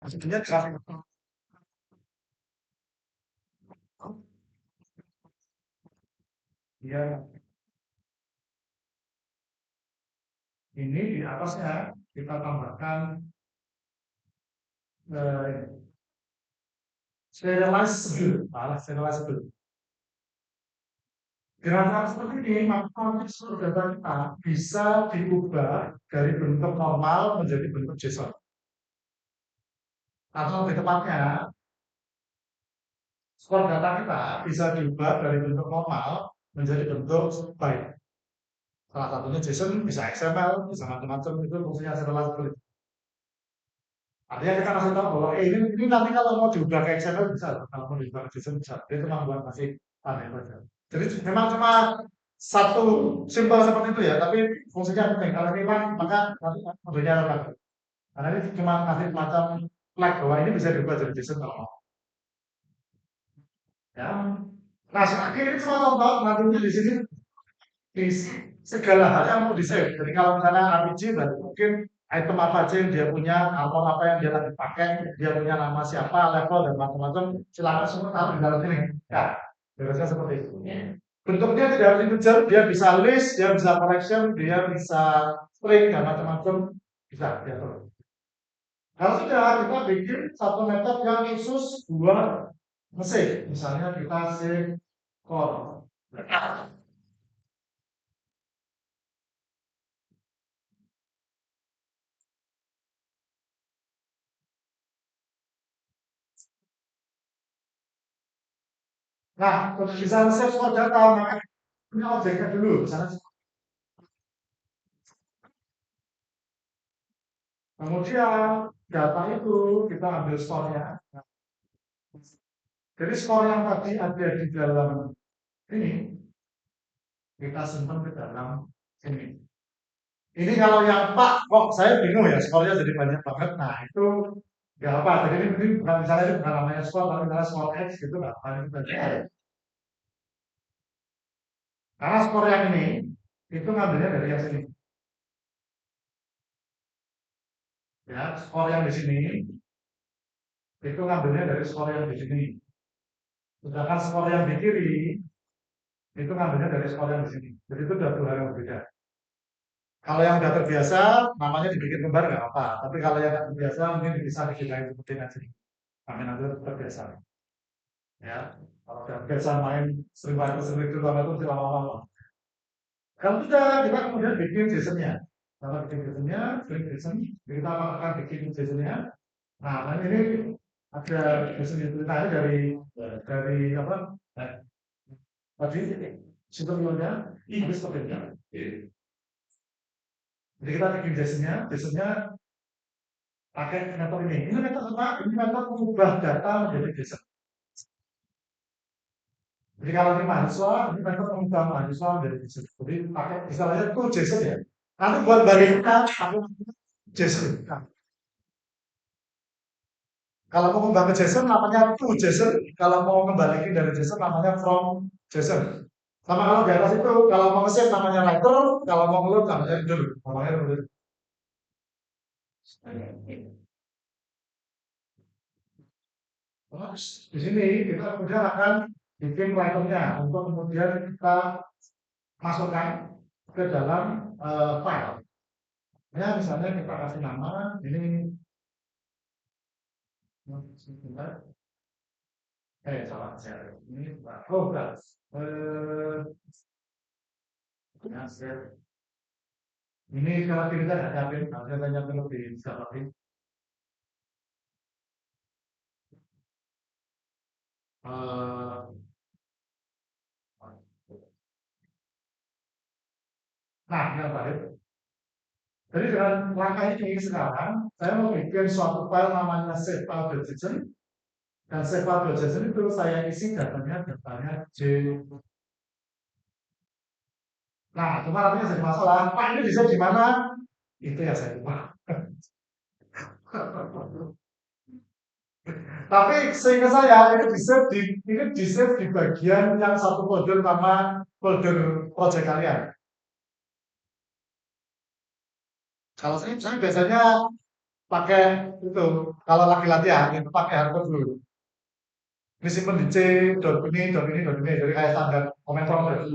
Jadinya grafik ya ini di atasnya kita tambahkan eh, serializable, malah serializable. Gerakan seperti ini, maka seluruh data kita bisa diubah dari bentuk normal menjadi bentuk JSON. Atau lebih tepatnya, skor data kita bisa diubah dari bentuk normal menjadi bentuk byte. Salah satunya JSON, bisa XML, bisa macam-macam, itu fungsinya serializable. Artinya kita kasih tahu bahwa ini nanti kalau mau diubah ke XML bisa, kalau mau diubah ke JSON bisa. Itu cuma buat kasih panel saja. Jadi memang cuma satu simpel seperti itu ya, tapi fungsinya penting. Kalau hilang maka nanti modelnya akan. Karena ini cuma kasih semacam flag bahwa ini bisa diubah jadi JSON kalau mau. Ya. Nah, akhirnya cuma contoh nantinya di sini di segala hal yang mau di save. Jadi kalau misalnya RPG berarti mungkin item apa aja yang dia punya, armor apa yang dia lagi pakai, dia punya nama siapa, level dan macam-macam, silakan semua taruh di dalam sini. Ya, biasanya seperti itu. Bentuknya tidak harus integer, dia bisa list, dia bisa collection, dia bisa string dan macam-macam bisa diatur. Kalau sudah kita bikin satu metode yang khusus buat nge-save, misalnya kita save core. Nah, untuk bisa save core data, maka punya objeknya dulu. Misalnya, kemudian data itu kita ambil store-nya. Jadi store yang tadi ada di dalam ini, kita simpan ke dalam ini. Ini kalau yang Pak, kok saya bingung ya, skornya jadi banyak banget. Nah, itu nggak apa. Jadi ini bukan misalnya ini bukan namanya skor, tapi misalnya skor X gitu nggak apa. Itu banyak. Karena skor yang ini, itu ngambilnya dari yang sini. Ya, skor yang di sini, itu ngambilnya dari skor yang di sini. Sedangkan skor yang di kiri, itu ngambilnya dari skor yang di sini. Jadi itu udah dua hal yang berbeda. Kalau yang udah terbiasa, namanya dibikin kembar nggak apa. Tapi kalau yang nggak terbiasa, mungkin bisa dibedain seperti nanti. Kami nanti terbiasa. Ya, kalau udah biasa main sering itu lama itu lama-lama. Kalau sudah, kita kemudian bikin JSON-nya. Kalau bikin JSON-nya, bikin JSON, kita akan bikin JSON-nya. Nah, ini ada JSON ceritanya dari apa? Tadi simpelnya Inggris topiknya. Jadi kita bikin JSON-nya pakai metode ini. Ini metode apa? Ini metode mengubah data menjadi JSON. Jadi kalau ini mahasiswa, ini metode mengubah mahasiswa menjadi JSON. Jadi pakai istilahnya itu JSON ya. Nanti buat barista, aku JSON. Nah, kalau mau kembali ke JSON namanya to JSON. Kalau mau kembaliin dari JSON namanya from JSON. Sama kalau di atas itu, kalau mau nge-save namanya writer, kalau mau nge-load namanya reader. Namanya reader. Terus di sini kita kemudian akan bikin writernya untuk kemudian kita masukkan ke dalam file. Ya, misalnya kita kasih nama, ini sebentar. Salah saya. Ini oh enggak. Ya, ini kalau kita nggak nyiapin, harusnya nyiapin lebih siapa sih? Eh, nah, yang terakhir. Jadi dengan langkah ini sekarang, saya mau bikin suatu file namanya save.json, dan save.json itu saya isi datanya J. Nah, cuma nanti jadi masalah, Pak ini bisa di mana? Itu ya saya lupa. Tapi sehingga saya ini di save di bagian yang satu folder nama folder project kalian. Kalau saya biasanya pakai itu kalau lagi latihan itu pakai hardcode dulu. Ini simpen di C, dot ini, jadi kayak standar comment prompt.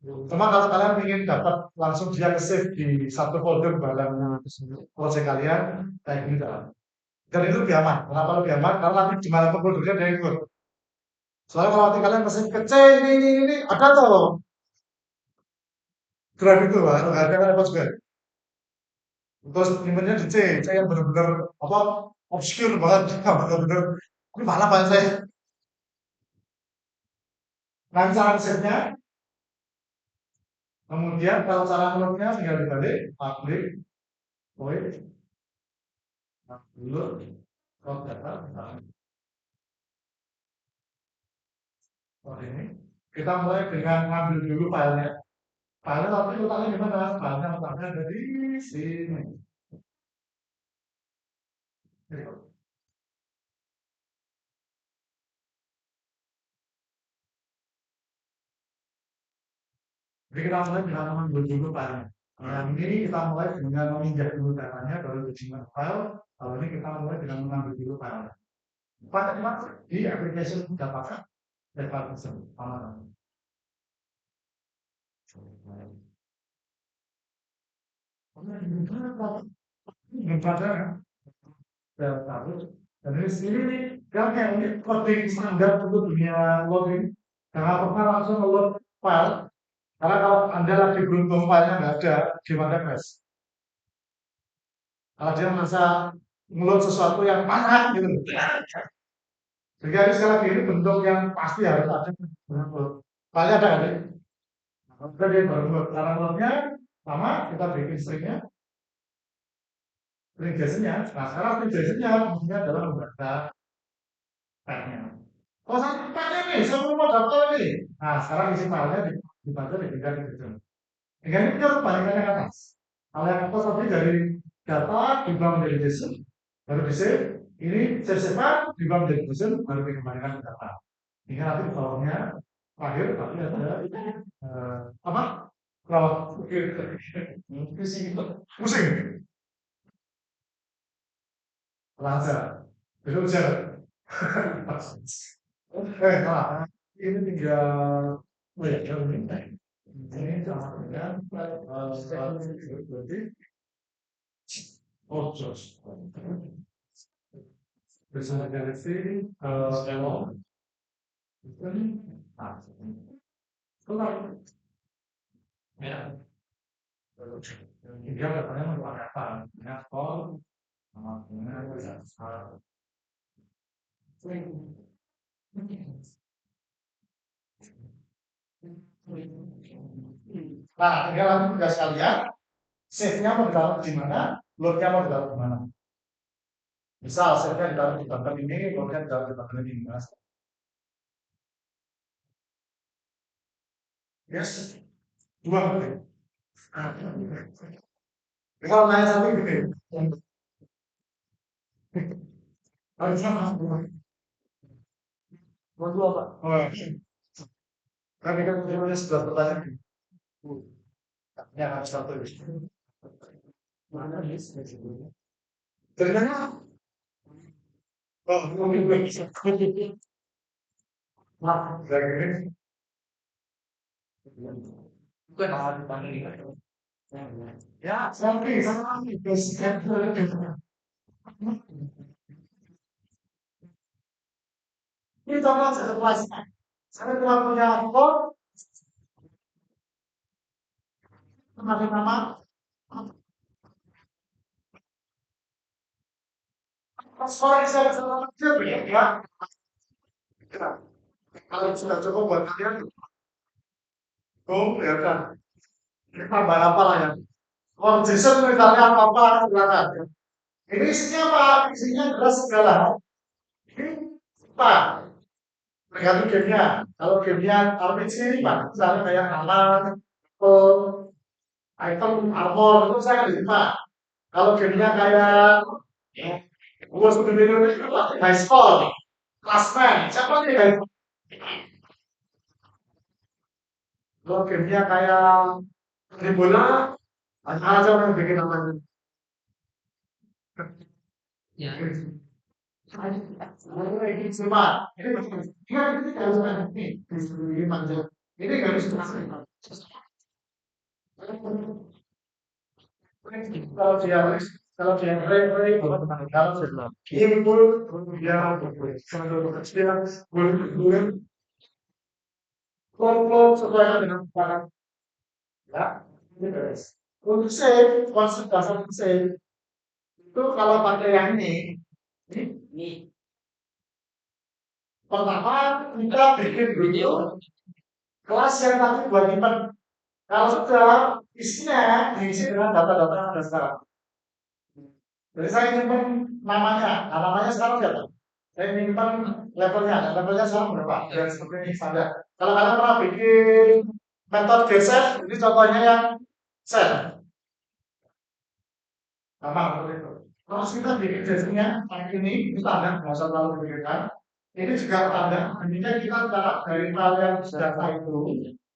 Cuma kalau kalian ingin dapat langsung dia ke save di satu folder barang project kalian, kayak gitu. Dan itu lebih aman. Kenapa lebih aman? Karena nanti di mana foldernya ada ikut. Soalnya kalau nanti kalian pesen ke C, ini, ada tuh. Drive itu, ada kan juga. Terus nyimpennya di C, C yang benar-benar apa obscure banget, benar-benar ini mana banget saya. Nah, cara save-nya, kemudian kalau cara ngeloadnya tinggal dibalik, public, void, dulu, load data, seperti ini. Kita mulai dengan ngambil dulu filenya. Filenya tapi letaknya di mana? Filenya letaknya ada di sini. Jadi kita mulai dengan mengambil dulu filenya. Yang ini kita mulai dengan menginjak dulu datanya, baru dijadikan file. Kalau ini kita mulai dengan mengambil dulu filenya. Pada di application dapatkan data tersebut. Gimana? Terus, dan dari sini nih, kan kayak ini coding standar untuk dunia loading. Jangan pernah langsung load file, karena kalau Anda lagi beruntung filenya nggak ada, gimana guys? Kalau dia merasa ngeload sesuatu yang mana gitu. Jadi harus sekali lagi ini bentuk yang pasti harus ada. Filenya ada kan? Kita dia baru load. Cara loadnya sama, kita bikin stringnya, string JSON-nya. Nah sekarang string JSON-nya fungsinya adalah membaca tag-nya. Oh, saya pakai nih, saya mau daftar nih. Nah, sekarang isi filenya dibaca di tingkat gitu. Tinggal ini kita balikkan yang atas. Kalau yang atas tadi dari data diubah menjadi JSON, baru di save. Ini save diubah menjadi JSON, baru dikembalikan ke data. Hingga nanti di bawahnya terakhir tapi ada apa? Kalau pusing, pusing, lancar, belum jalan. Nah, ini tinggal oh ya, ini sama dengan berarti oh jos. Bersama galaxy Elon ini keluar ya. Dia katanya mau apa? Ya, call sama dengan nah, tinggal nanti tugas kalian, save-nya mau ditaruh di mana, load-nya mau ditaruh di mana. Misal save-nya ditaruh di button ini, load-nya ditaruh di button ini. Yes, dua menit. Kalau nanya satu gede, harusnya masuk. Mau dua pak? Oh, kan ini kan tujuannya 11 pertanyaan. Ya harus satu. Mana nih? Ternyata, oh mungkin belum bisa. Nah, dari bukan hal dipanggil. Ya, sampai sama basic. Ini contoh satu kelas. Saya cuma punya akun, nama sorry saya sama kecil ya. Kalau sudah cukup buat kalian, ya kan. Tambah apa lah ya? Kalau Jason misalnya apa-apa silakan. Ini isinya apa? Isinya adalah segala hal. Ini apa? Tergantung gamenya. Kalau gamenya RPG ini pak, misalnya kayak aman, item, armor itu saya nggak pak. Kalau gamenya kayak gua sudah bilang itu high score, classman, siapa nih guys? Kalau gamenya kayak di bola, ada aja orang yang bikin namanya. Ini cuma ini ingat ini harus ini panjang. Ini garis kalau dia kalau dia kalau input dia kalau kecil bulan konflik supaya dengan para ya ini guys untuk save konsep dasar save itu kalau pakai yang ini pertama kita bikin dulu kelas yang tadi buat nyimpan. Kalau sudah isinya diisi dengan data-data yang ada sekarang. Jadi saya nyimpan namanya sekarang siapa? Saya nyimpan levelnya sekarang berapa? Dan seperti ini standar. Kalau kalian pernah bikin metode geser, ini contohnya yang set. Gampang seperti itu. Terus kita bikin gesernya, yang ini standar, nggak usah terlalu dipikirkan. Ini juga standar, intinya kita dari file yang data itu,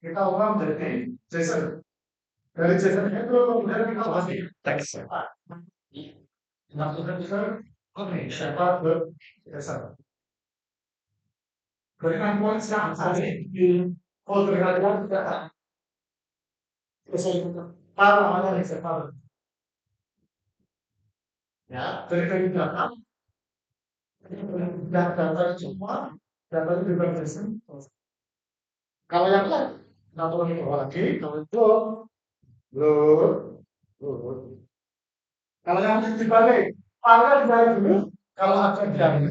kita ubah menjadi JSON. Dari JSON itu kemudian kita kasih teks. Maksudnya bisa oke, siapa ke JSON. Berikan poin yang tadi di folder kalian tidak JSON file namanya reservoir. Ya, dari data semua data itu juga JSON. Kalau yang lain, kita turun ke bawah lagi, kalau itu load. Kalau yang dibalik, file dibalik dulu. Kalau ada yang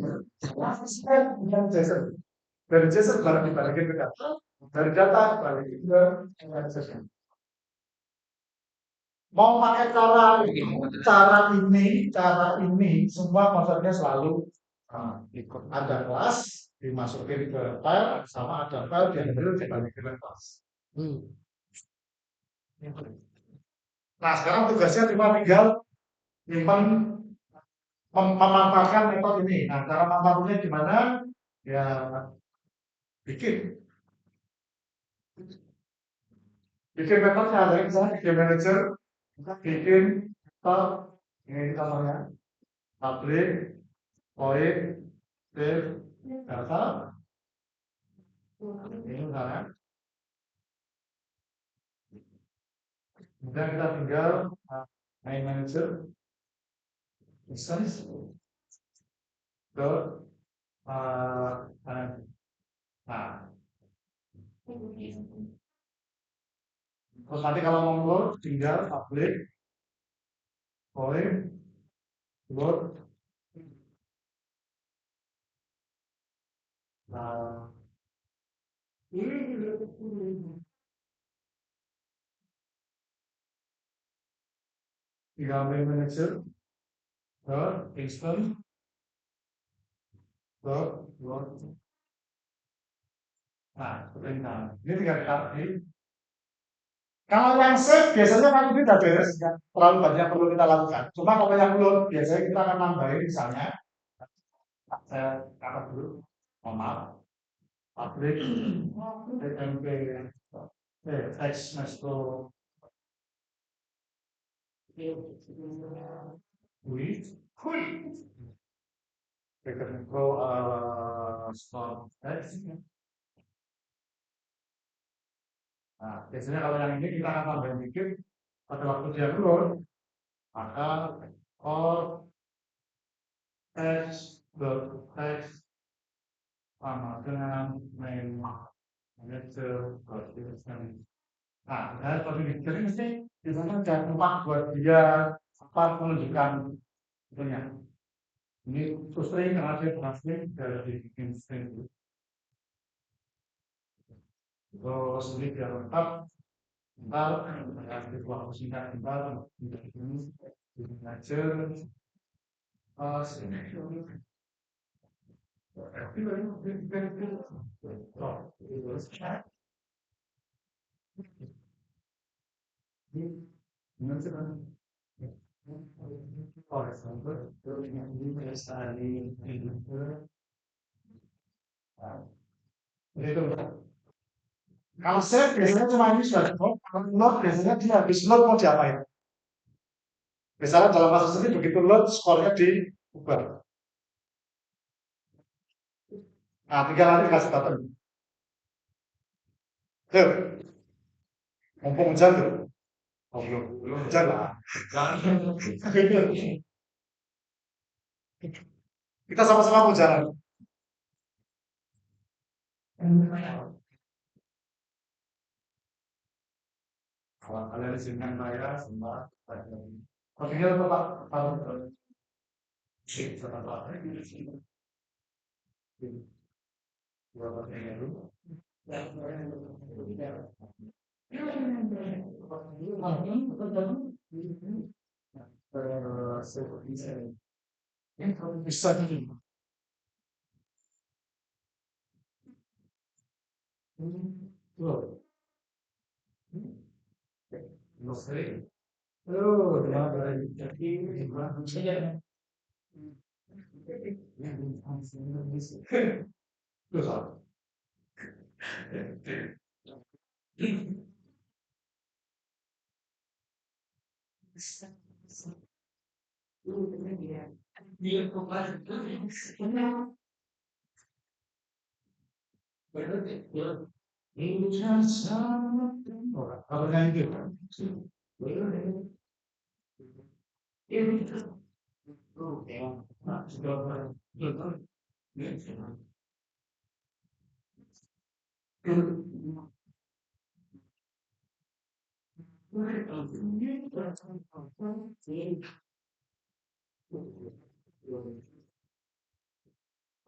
yang JSON, dari JSON baru dibalikin ke data, dari data balikin ke JSON. Mau pakai cara ini, semua konsepnya selalu ada kelas dimasukin ke file, sama ada file diambil dibalikin ke kelas. Nah sekarang tugasnya cuma tinggal nyimpan memanfaatkan metode ini. Nah, cara memanfaatkannya gimana? Ya, bikin metode ada yang misalnya bikin manager, bikin ini contohnya, public, void, save, data. Ini misalnya. Kemudian kita tinggal main manager, instance, dot, nah, terus nanti kalau mau load tinggal public void load tinggal main manager dot instance dot load. Nah, seperti ini tinggal ditarik. Kalau yang save biasanya kan ini udah beres, kan terlalu banyak perlu kita lakukan. Cuma kalau yang load biasanya kita akan nambahin misalnya, saya kata dulu, mohon maaf, public tmp text metro metro store text. Nah, biasanya kalau yang ini kita akan tambahin dikit pada waktu dia load, maka text sama dengan main manager. Nah, saya seperti ini. Jadi mesti biasanya ada tempat buat dia menunjukkan itunya. Ini string karena dia string dari bikin string. Terus ini biar lengkap. Bentar, kasih waktu singkat bentar. Ini manager. Sini. Kalau save biasanya cuma ini sudah cukup. Kalau load biasanya dia habis load mau diapain? Misalnya dalam kasus ini begitu load skornya di Bubar. Nah, tinggal nanti kasih button. Tuh, mumpung hujan tuh. Oh, belum hujan lah. Kita sama-sama mau jalan. Kalau kalian izinkan saya semua, pastinya tetap harus bisa nih. Tuh, não sei. Oh, jadi gimana saja. Terus apa? Ora, apa nyanyi gitu?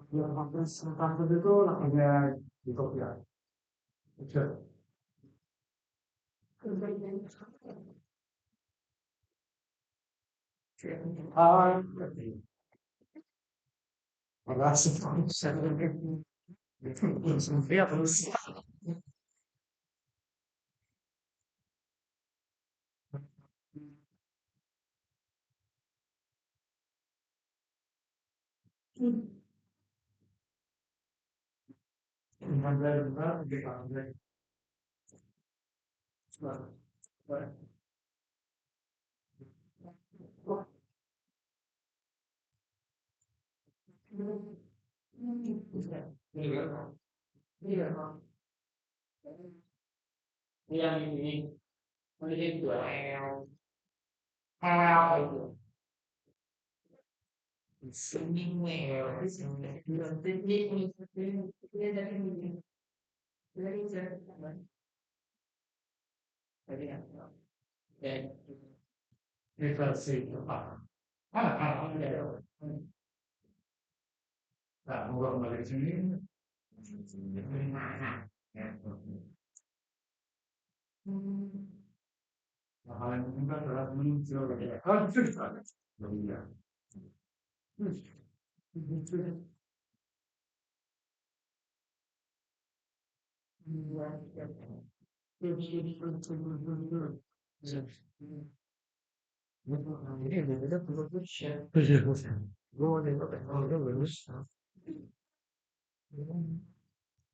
Yang hampir sepakat itu lagunya Utopia. Udah. Ah, merasa ya terus. Nah, mau kembali ke sini. Nah, hal yang penting adalah muncul. Oh, itu bisa. Iya.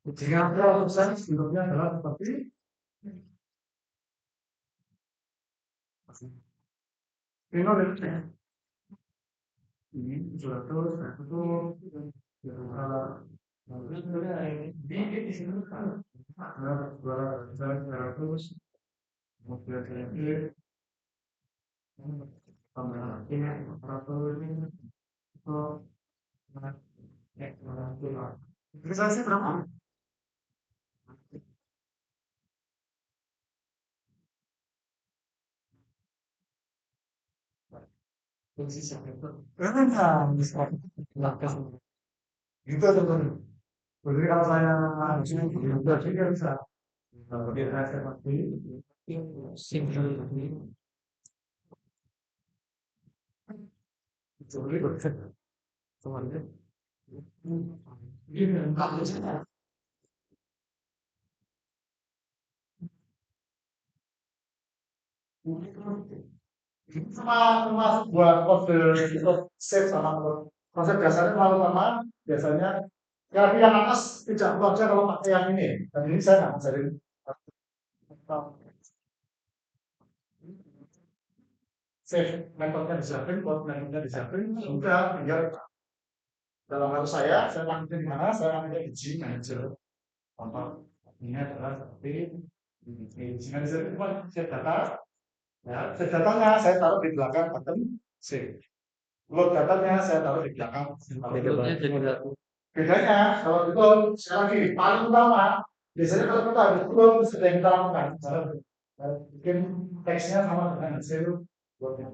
Jika pesan sebelumnya adalah seperti ini ini sudah terus itu terus kemudian tambahan ini operator ini itu bisa sih berapa? Nah, bisa. Gitu teman. Jadi kalau saya juga bisa. Kalau kita seperti simple itu teman. Sama termasuk buat kode untuk save sama konsep dasarnya malu sama biasanya yang atas tidak wajar kalau pakai yang ini dan ini saya nggak ngajarin save metodenya disiapin, buat metodenya disiapin, sudah tinggal dalam hal saya pakai di mana, saya pakai di G Manager. Contoh ini adalah seperti di G Manager itu save data, ya, save datanya saya taruh di belakang button save. Load datanya saya taruh di belakang. Bedanya kalau itu sekali lagi paling utama biasanya kalau kita habis upload sudah yang kita lakukan cara bikin teksnya sama dengan hasil buatnya.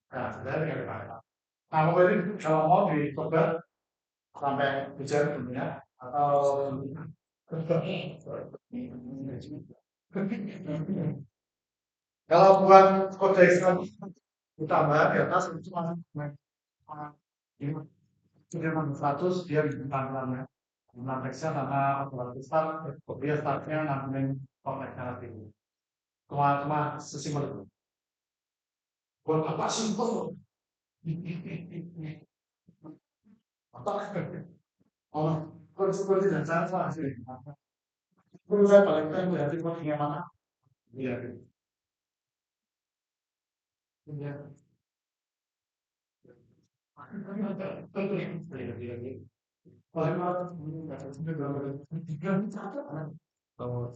Nah, sudah dengan kita. Nah, mau ini kalau mau dicoba sampai hujan tentunya atau kalau buat kode Excel utama di atas itu cuma sudah 100 dia bikin tampilannya. Tentang teksnya sama otomatis start, dia startnya ngambilin konteks narratif. Cuma sesimpel itu. Buat apa sih kok? Apa? Oh, konsekuensi dan salah sih. Menurut saya paling penting berarti pentingnya mana? Iya. Iya. Oh,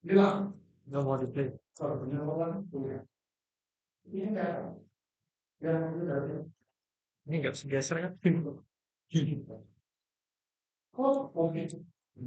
bilang nggak mau di play. Kalau punya orang punya. Ini enggak. Ini enggak segeser kan? Oh, oke.